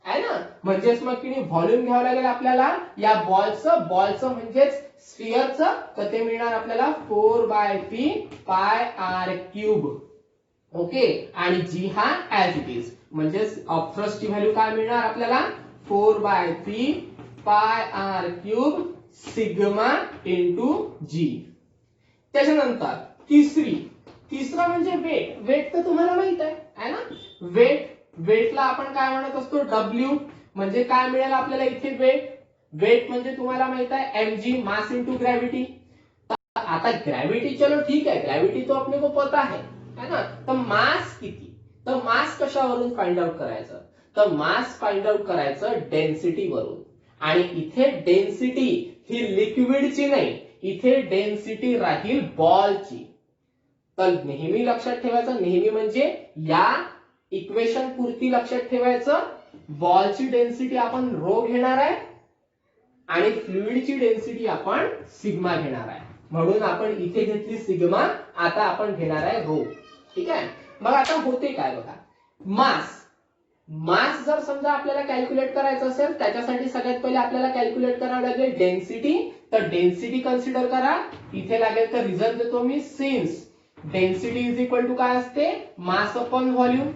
आहे ना. म्हणजेच मग किती व्हॉल्यूम घ्यावं लागेल आपल्याला या बॉलचं म्हणजेच स्फिअरचं, तर ते मिळणार आपल्याला 4/3 पाय आर क्यूब. ओके, आणि जी हा ऍज इट इज, म्हणजेच अपथ्रस्टची व्हॅल्यू काय मिळणार आपल्याला, 4/3 pi R cube sigma into g. त्याच्यानंतर तिसरा म्हणजे वेट तर तुम्हाला माहित आहे ना. वेटला आपण काय म्हणत असतो, W. म्हणजे काय मिळेल आपल्याला इथे वेट म्हणजे तुम्हाला माहित आहे mg, मास इंटू ग्रॅव्हिटी. आता ग्रॅव्हिटी चलो ठीक है, ग्रॅव्हिटी तो अपने को पता है ना. तर मास किती, तर मास कशावरून फाइंड आउट करायचं, तर मास फाइंड आउट करायचं डेन्सिटी वरून. आणि इथे डेन्सिटी ही लिक्विडची नाही, इथे डेन्सिटी राहील बॉलची. तर नेहमी लक्षात ठेवायचं, नेहमी म्हणजे या इक्वेशन पुरती लक्षात ठेवायचं, बॉलची डेन्सिटी आपण रो घेणार आहे आणि फ्लुइडची डेन्सिटी आपण सिग्मा घेणार आहे. म्हणून आपण इथे घेतली सिग्मा, आता आपण घेणार आहे रो. ठीक आहे, मग आता होते काय बघा, मास जर समजा आपल्याला कॅल्क्युलेट करायचं असेल, त्याच्यासाठी सगळ्यात पहिले आपल्याला कॅल्क्युलेट करावं लागेल डेन्सिटी. तर डेन्सिटी कन्सिडर करा. इथे लागेल तर रिझल्ट देतो मी, since density is equal to काय असते, मास अपॉन व्हॉल्यूम.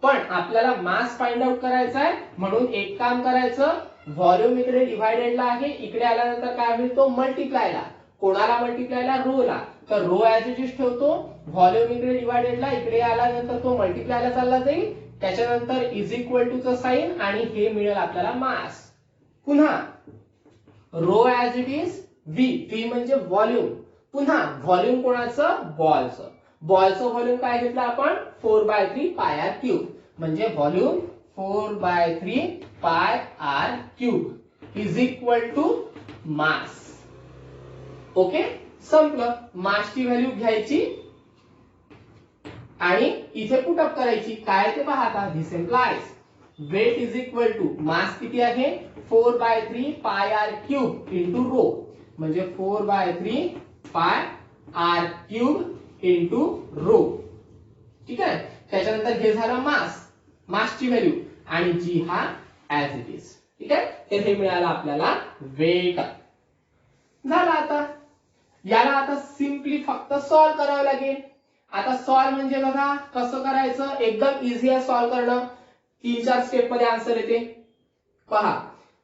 पण आपल्याला मास फाइंड आउट करायचा आहे, म्हणून एक काम करायचं, व्हॉल्यूम इकडे डिवायडेडला आहे, इकडे आल्यानंतर काय होईल तो मल्टिप्लायला. कोणाला मल्टिप्लायला, रो ला. तर रो ऍज इट इज ठेवतो, व्हॉल्यूम इकडे डिवायडेडला, इकडे आल्यानंतर तो मल्टिप्लायला चालला जाईल. त्याच्यानंतर इज इक्वल टू चं साइन आणि हे मिळेल आपल्याला मास. पुन्हा rho as it is, V म्हणजे व्हॉल्यूम. पुन्हा व्हॉल्यूम कोणाचं, बॉलचं व्हॉल्यूम काय घेतलं आपण, 4/3 पाय आर क्यूब. म्हणजे volume 4/3 pi R cube is equal to mass. Okay, संपलं. मासची व्हॅल्यू घ्यायची आणि इथे पुटअप करायची. काय ते पहा आता, this implies weight is equal to mass किती आहे, 4/3 pi R cube into rho. म्हणजे 4/3 pi R cube into rho. ठीक आहे. त्याच्यानंतर हे झालं मासची व्हॅल्यू आणि जी हा ऍज इट इज. ठीक आहे. तर हे मिळालं आपल्याला वेट. झालं. आता याला आता सिम्पली फक्त सॉल्व्ह करावं लागेल. आता सॉल्व्ह म्हणजे बघा कसं करायचं, एकदम इझी आहे सॉल्व्ह करणं. 3-4 स्टेप मध्ये आन्सर येते. पहा,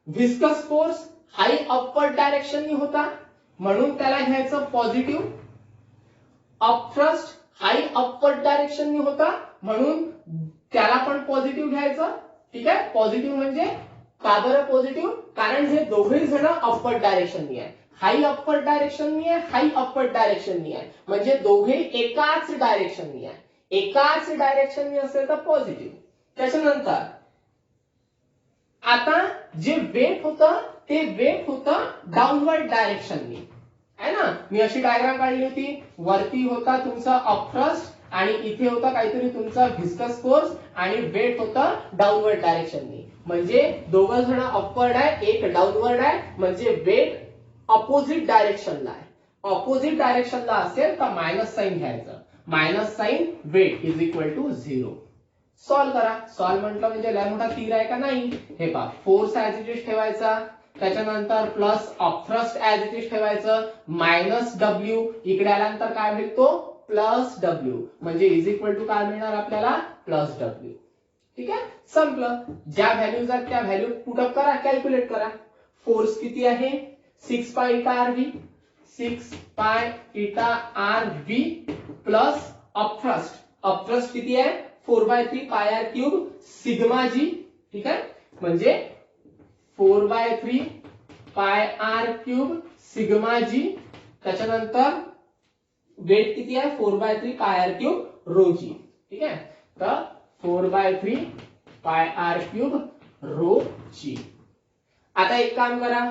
व्हिस्कस फोर्स हाई अपवर्ड डायरेक्शननी होता म्हणून त्याला घ्यायचं पॉझिटिव्ह. अपथ्रस्ट हाई अपवर्ड डायरेक्शननी होता म्हणून त्याला पण पॉझिटिव्ह घ्यायचं. ठीक आहे. पॉझिटिव्ह म्हणजे का बरं पॉझिटिव्ह, कारण हे दोघेही जण अपवर्ड डायरेक्शननी आहे. हाई अपवर्ड डायरेक्शननी आहे, हाई अपवर्ड डायरेक्शननी आहे, म्हणजे दोघे एकाच डायरेक्शननी आहे. एकाच डायरेक्शननी असेल तर पॉझिटिव्ह. त्याच्यानंतर आता जे वेट होतं ते वेट होतं डाऊनवर्ड डायरेक्शननी आहे ना. मी अशी डायग्राम काढली होती. वरती होता तुमचा अपथ्रस्ट आणि इथे होता काहीतरी तुमचा व्हिस्कस फोर्स आणि वेट होतं डाऊनवर्ड डायरेक्शननी. म्हणजे दोघं जण अपवर्ड आहे, एक डाऊनवर्ड आहे, म्हणजे वेट ऑपोजिट डायरेक्शनला आहे. ऑपोजिट डायरेक्शनला असेल तर मायनस साइन घ्यायचं. Minus sign weight is equal to 0. Solve करा. सॉल्व्ह म्हटलं म्हणजे लय मोठा तीर आहे का नाही. हे पहा, फोर्स ऍज इट इज ठेवायचा, त्याच्यानंतर plus upthrust as it is ठेवायचं, मायनस डब्ल्यू इकडे आल्यानंतर काय होईल तो प्लस डब्ल्यू, म्हणजे इज इक्वल टू काय मिळणार आपल्याला प्लस डब्ल्यू. ठीक आहे. संपलं. ज्या व्हॅल्यूज आहेत त्या व्हॅल्यू पुटअप करा, कॅल्क्युलेट करा. फोर्स किती आहे 6 pi eta R V, 6 pi eta R V plus upthrust. Upthrust किती आहे 4/3 पाय आर क्यूब सिग्मा जी. ठीक आहे. म्हणजे 4/3 पाय आर क्यूब सिग्मा जी. त्याच्यानंतर वेट किती आहे 4/3 पाय आर क्यूब रो जी. ठीक आहे. तर 4/3 पाय आर क्यूब रो जी. आता एक काम करा,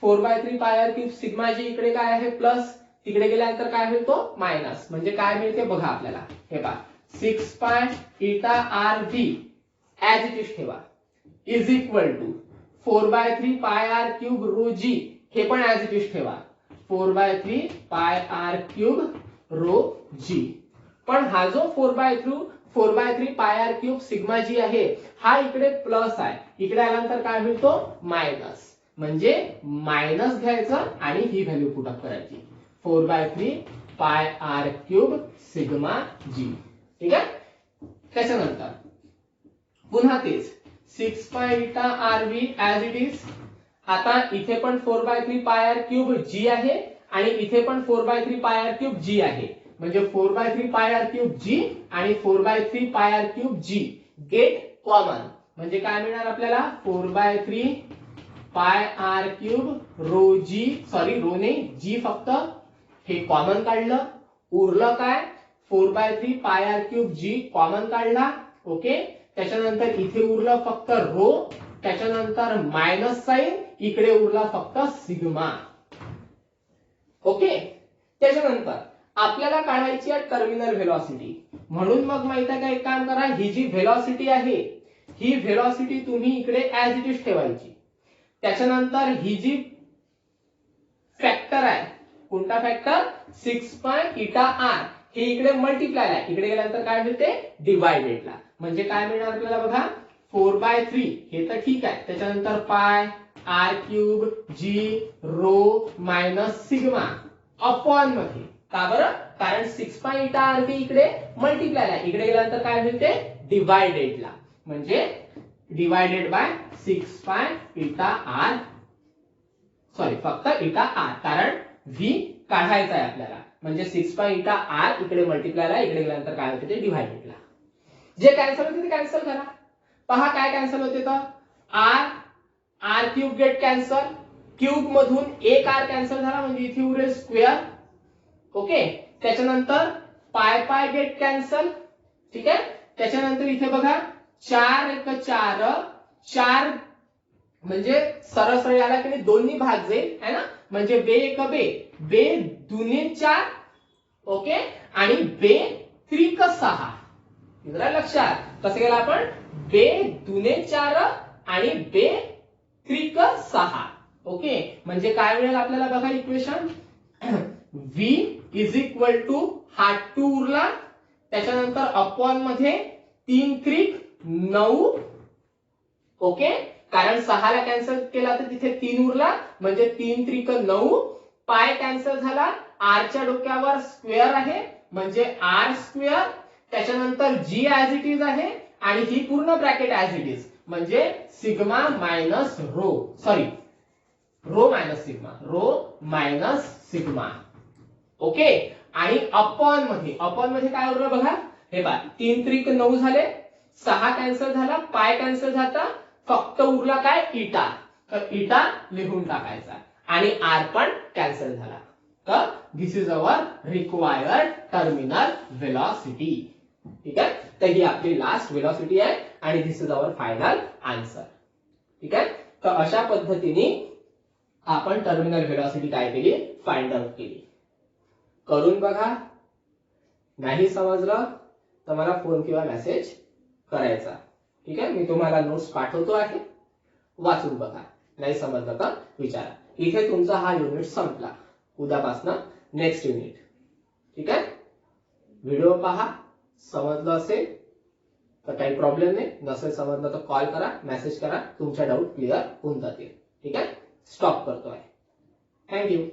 4/3 पाय आर क्यूब सिग्मा जी इकडे काय आहे प्लस, तिकडे गेल्यानंतर काय होईल तो मायनस. म्हणजे काय मिळते बघा आपल्याला. हे पहा, 6 pi eta R V as it is ठेवा is equal to 4/3 pi R cube row जी, हे पण ऍज इट इज ठेवा. 4/3 पाय आर क्यूब रो जी. पण हा जो 4/3 पाय आर क्यूब सिग्मा जी आहे हा इकडे प्लस आहे, इकडे आल्यानंतर काय होईल तो मायनस. म्हणजे मायनस घ्यायचं आणि ही व्हॅल्यू पुटअप करायची. 4/3 पाय आर क्यूब सिग्मा जी. ठीक आहे. त्याच्यानंतर पुन्हा तेच 6 pi eta R V as it is. आता इथे पण 4/3 पाय आर क्यूब जी आहे आणि इथे पण 4/3 पाय आर क्यूब जी आहे. म्हणजे 4/3 पाय आर क्यूब जी आणि 4/3 पाय आर क्यूब जी गेट कॉमन. म्हणजे काय मिळणार आपल्याला 4/3 पाय आर क्यूब रो जी, सॉरी रो ने जी फक्त, हे कॉमन काढलं. उरलं काय 4/3 पाय आर क्यूब जी कॉमन काढला. ओके. त्याच्यानंतर इथे उरलं फक्त रो, त्याच्यानंतर मायनस साइन, इकडे उरला फक्त सिग्मा. ओके. त्याच्यानंतर आपल्याला काढायची आहे टर्मिनल व्हेलॉसिटी. म्हणून मग माहित आहे का, एक काम करा, ही जी व्हेलॉसिटी आहे ही व्हेलॉसिटी तुम्ही इकडे ऍज इट इज ठेवायची. त्याच्यानंतर ही जी फॅक्टर आहे, कोणता फॅक्टर 6 पाय इटा आर, हे इकडे मल्टिप्लाय आहे, इकडे गेल्यानंतर काय मिळते डिवायडेडला. म्हणजे काय मिळणार आपल्याला बघा 4/3, हे तर ठीक आहे. त्याच्यानंतर पाय आर क्यूब जी रो मायनस सिग्मा अपॉन मध्ये. का बरं, कारण 6 पाय इटा आर व्ही इकडे मल्टिप्लाय आहे, इकडे गेल्यानंतर काय मिळते डिवायडेडला. म्हणजे divided by 6 pi eta R, sorry फक्त इटा आर, कारण व्ही काढायचा आहे आपल्याला. म्हणजे 6 पाय इटा आर इकडे मल्टिप्लाय आहे, इकडे गेल्यानंतर काय होते ते डिवायडेडला. जे कॅन्सल होते ते कॅन्सल करा. पहा काय कॅन्सल होते तर R cube get cancel, cube मधून एक आर कॅन्सल झाला म्हणजे इथे उरेल स्क्वेअर. ओके. त्याच्यानंतर पाय पाय गेट कॅन्सल. ठीक आहे. त्याच्यानंतर इथे बघा 4 1 4, 4 म्हणजे सरळ सरळ आला की दोन्ही भाग जाईल है ना. म्हणजे बे एक बे दुने 4. ओके. आणि बे 3 6. जरा लक्षात कसं केलं आपण, बे दुने 4 आणि बे 3 6. ओके. म्हणजे काय मिळेल आपल्याला बघा equation v is equal to हा 2 उरला, त्याच्यानंतर अपॉन मध्ये 3 त्रिक 9, ओके, कारण 6 ला कॅन्सल केला तर तिथे 3 उरला, म्हणजे 3 त्रिक 9, पाय कॅन्सल झाला, r च्या डोक्यावर स्क्वेअर आहे म्हणजे r स्क्वेअर, त्याच्यानंतर g ऍज इट इज आहे आणि ही पूर्ण ब्रॅकेट ऍज इट इज म्हणजे sigma minus rho, sorry rho minus sigma, okay, आणि अपॉन मध्ये काय उरलं बघा, हे पहा 3 त्रिक 9 झाले, 6 कॅन्सल झाला, पाय कॅन्सल झाला, फक्त उरला काय इटा, तर इटा लिहून टाकायचा आणि आर पण कॅन्सल झाला. तर this is our required terminal velocity. ठीक आहे, तर ही आपली लास्ट व्हेलॉसिटी आहे आणि this is our final answer. ठीक आहे, तर अशा पद्धतीने आपण टर्मिनल व्हेलॉसिटी काय केली, फाइंड आउट केली. करून बघा, नाही समजलं तर मला फोन किंवा मेसेज करायचा. ठीक आहे, मी तुम्हाला नोट्स पाठवतो आहे, वाचून बघा, नाही समजलं तर विचारा. इथे तुमचा हा युनिट संपला. उद्यापासून नेक्स्ट युनिट. ठीक आहे, व्हिडिओ पहा, समजलं असेल तर काही प्रॉब्लेम नाही, नसेल समजलं तर कॉल करा, मेसेज करा, तुमच्या डाऊट क्लिअर होऊन जातील. ठीक आहे, स्टॉप करतोय. थँक्यू.